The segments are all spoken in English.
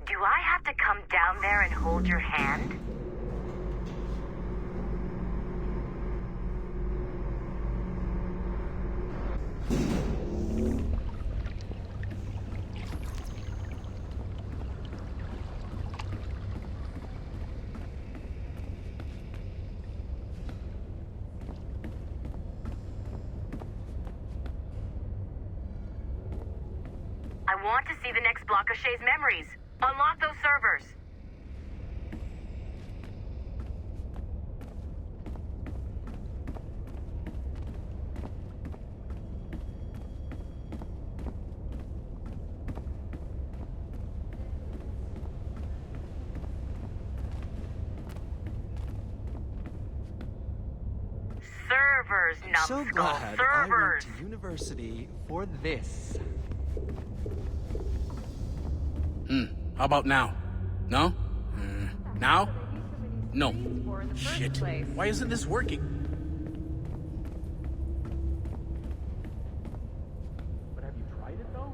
Do I have to come down there and hold your hand? I want to see the next block of Shay's memories. Unlock those servers. Servers, So numbskull. glad I went Servers. to university for this. How about now? No? Now? No. Shit. Why isn't this working? But have you tried it though?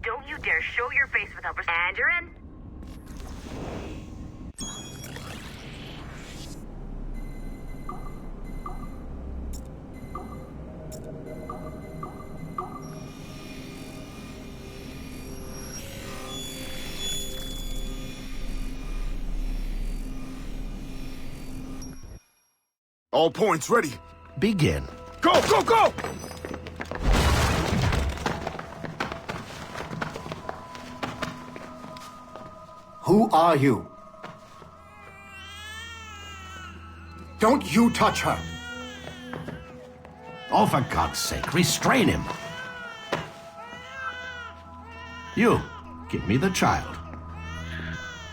Don't you dare show your face without and you're in. All points ready. Begin. Go, go, go! Who are you? Don't you touch her! Oh, for God's sake, restrain him. You, give me the child.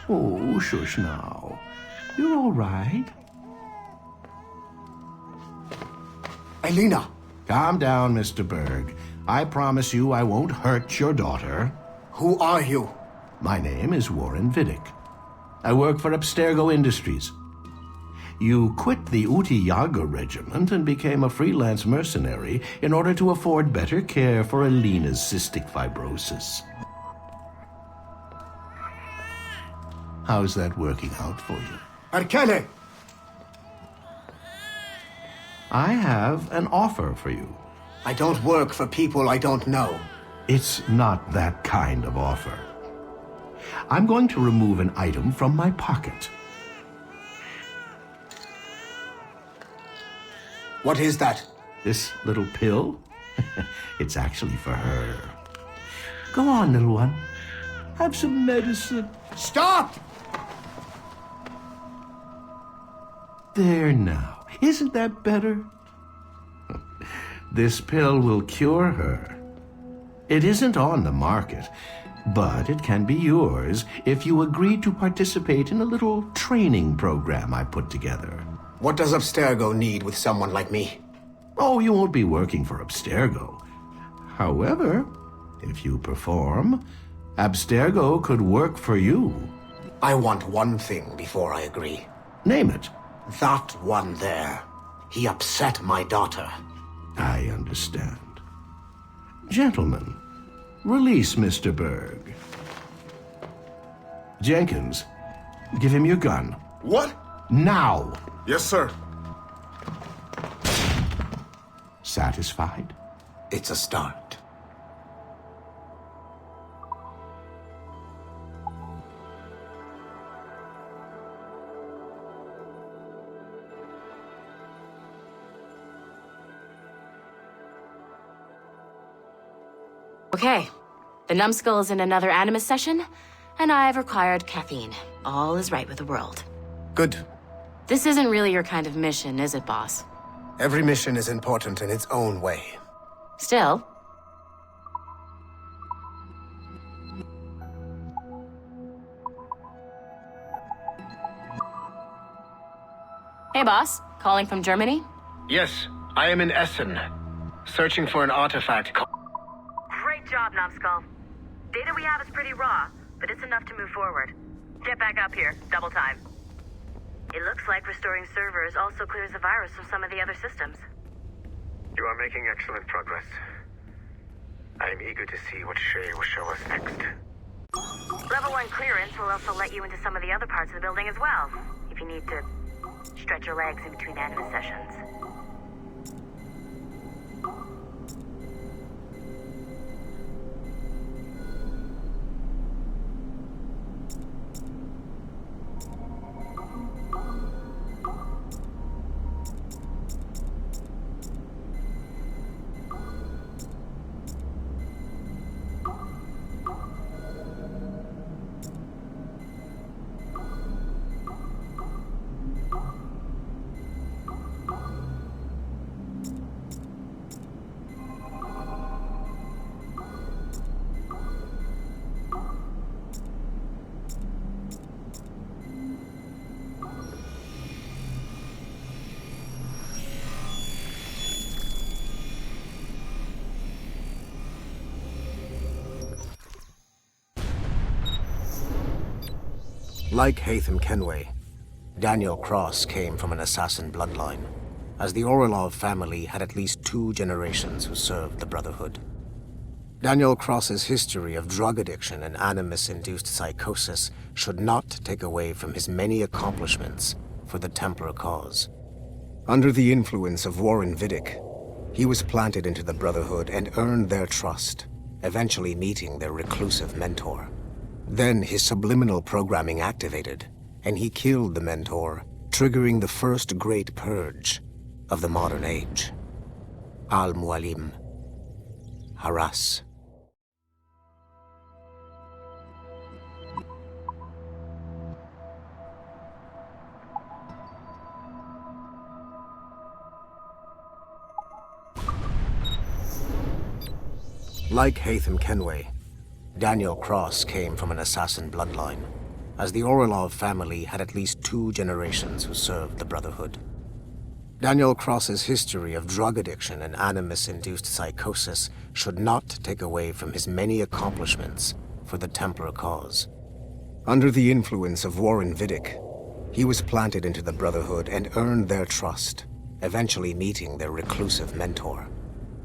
Oh, shush now. You're all right. Elena! Calm down, Mr. Berg. I promise you I won't hurt your daughter. Who are you? My name is Warren Vidic. I work for Abstergo Industries. You quit the Uti Yaga regiment and became a freelance mercenary in order to afford better care for Elena's cystic fibrosis. How's that working out for you? Arkele! I have an offer for you. I don't work for people I don't know. It's not that kind of offer. I'm going to remove an item from my pocket. What is that? This little pill? It's actually for her. Go on, little one. Have some medicine. Stop! There now. Isn't that better? This pill will cure her. It isn't on the market, but it can be yours if you agree to participate in a little training program I put together. What does Abstergo need with someone like me? Oh, you won't be working for Abstergo. However, if you perform, Abstergo could work for you. I want one thing before I agree. Name it. That one there. He upset my daughter. I understand. Gentlemen, release Mr. Berg. Jenkins, give him your gun. What? Now! Yes, sir. Satisfied? It's a start. Okay. The numbskull is in another Animus session, and I've required caffeine. All is right with the world. Good. This isn't really your kind of mission, is it, boss? Every mission is important in its own way. Still, boss. Calling from Germany? Yes, I am in Essen, searching for an artifact called... Great job, Numbskull. Data we have is pretty raw, but it's enough to move forward. Get back up here, double time. It looks like restoring servers also clears the virus from some of the other systems. You are making excellent progress. I am eager to see what Shay will show us next. Level 1 clearance will also let you into some of the other parts of the building as well, if you need to stretch your legs in between Animus sessions. Like Haytham Kenway, Daniel Cross came from an assassin bloodline, as the Orlov family had at least 2 generations who served the Brotherhood. Daniel Cross's history of drug addiction and Animus-induced psychosis should not take away from his many accomplishments for the Templar cause. Under the influence of Warren Vidic, he was planted into the Brotherhood and earned their trust, eventually meeting their reclusive mentor. Then his subliminal programming activated, and he killed the mentor, triggering the first great purge of the modern age. Al-Mualim. Haras. Like Haytham Kenway, Daniel Cross came from an assassin bloodline, as the Orlov family had at least 2 generations who served the Brotherhood. Daniel Cross's history of drug addiction and Animus-induced psychosis should not take away from his many accomplishments for the Templar cause. Under the influence of Warren Vidic, he was planted into the Brotherhood and earned their trust, eventually meeting their reclusive mentor.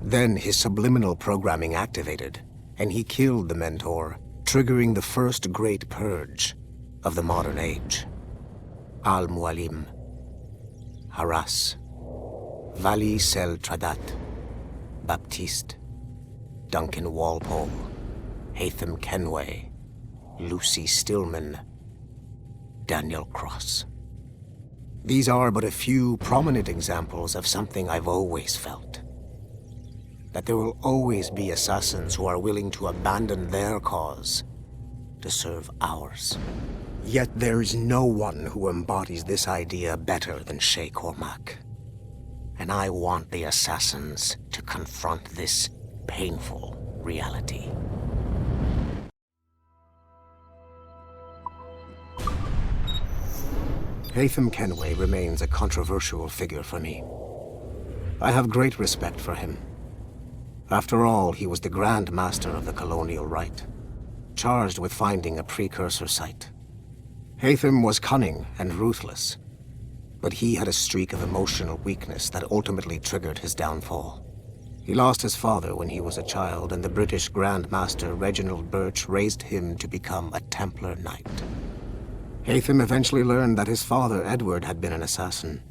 Then his subliminal programming activated, and he killed the mentor, triggering the first great purge of the modern age. Al-Mualim. Haras. Vali Sel Tradat. Baptiste. Duncan Walpole. Haytham Kenway. Lucy Stillman. Daniel Cross. These are but a few prominent examples of something I've always felt. That there will always be assassins who are willing to abandon their cause to serve ours. Yet there is no one who embodies this idea better than Shay Cormac. And I want the assassins to confront this painful reality. Haytham Kenway remains a controversial figure for me. I have great respect for him. After all, he was the Grand Master of the Colonial Rite, charged with finding a precursor site. Haytham was cunning and ruthless, but he had a streak of emotional weakness that ultimately triggered his downfall. He lost his father when he was a child, and the British Grand Master Reginald Birch raised him to become a Templar Knight. Haytham eventually learned that his father, Edward, had been an assassin.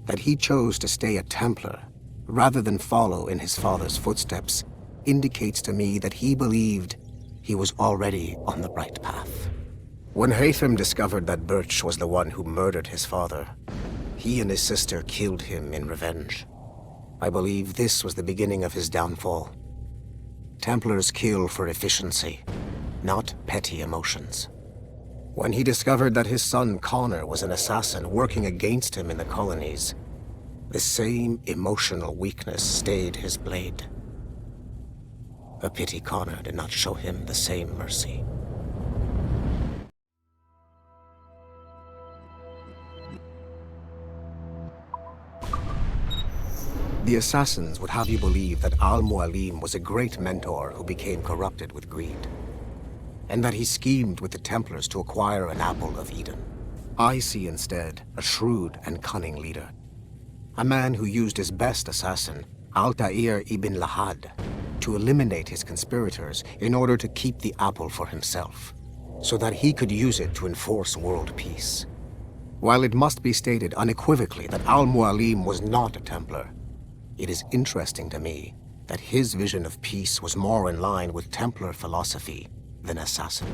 That he chose to stay a Templar rather than follow in his father's footsteps indicates to me that he believed he was already on the right path. When Haytham discovered that Birch was the one who murdered his father, he and his sister killed him in revenge. I believe this was the beginning of his downfall. Templars kill for efficiency, not petty emotions. When he discovered that his son Connor was an assassin working against him in the colonies, the same emotional weakness stayed his blade. A pity Connor did not show him the same mercy. The assassins would have you believe that Al-Mualim was a great mentor who became corrupted with greed, and that he schemed with the Templars to acquire an apple of Eden. I see instead a shrewd and cunning leader, a man who used his best assassin, Altair ibn Lahad, to eliminate his conspirators in order to keep the apple for himself, so that he could use it to enforce world peace. While it must be stated unequivocally that Al-Mualim was not a Templar, it is interesting to me that his vision of peace was more in line with Templar philosophy than assassin.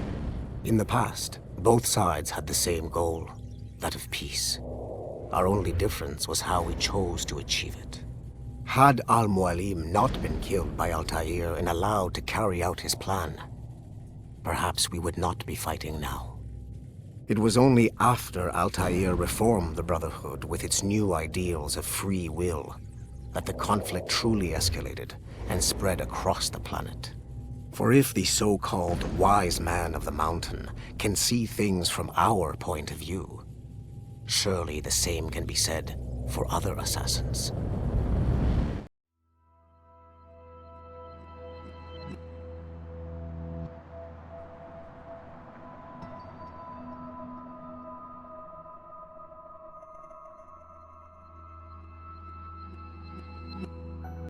In the past, both sides had the same goal, that of peace. Our only difference was how we chose to achieve it. Had Al-Mualim not been killed by Altair and allowed to carry out his plan, perhaps we would not be fighting now. It was only after Altair reformed the Brotherhood with its new ideals of free will that the conflict truly escalated and spread across the planet. For if the so-called wise man of the mountain can see things from our point of view, surely the same can be said for other assassins.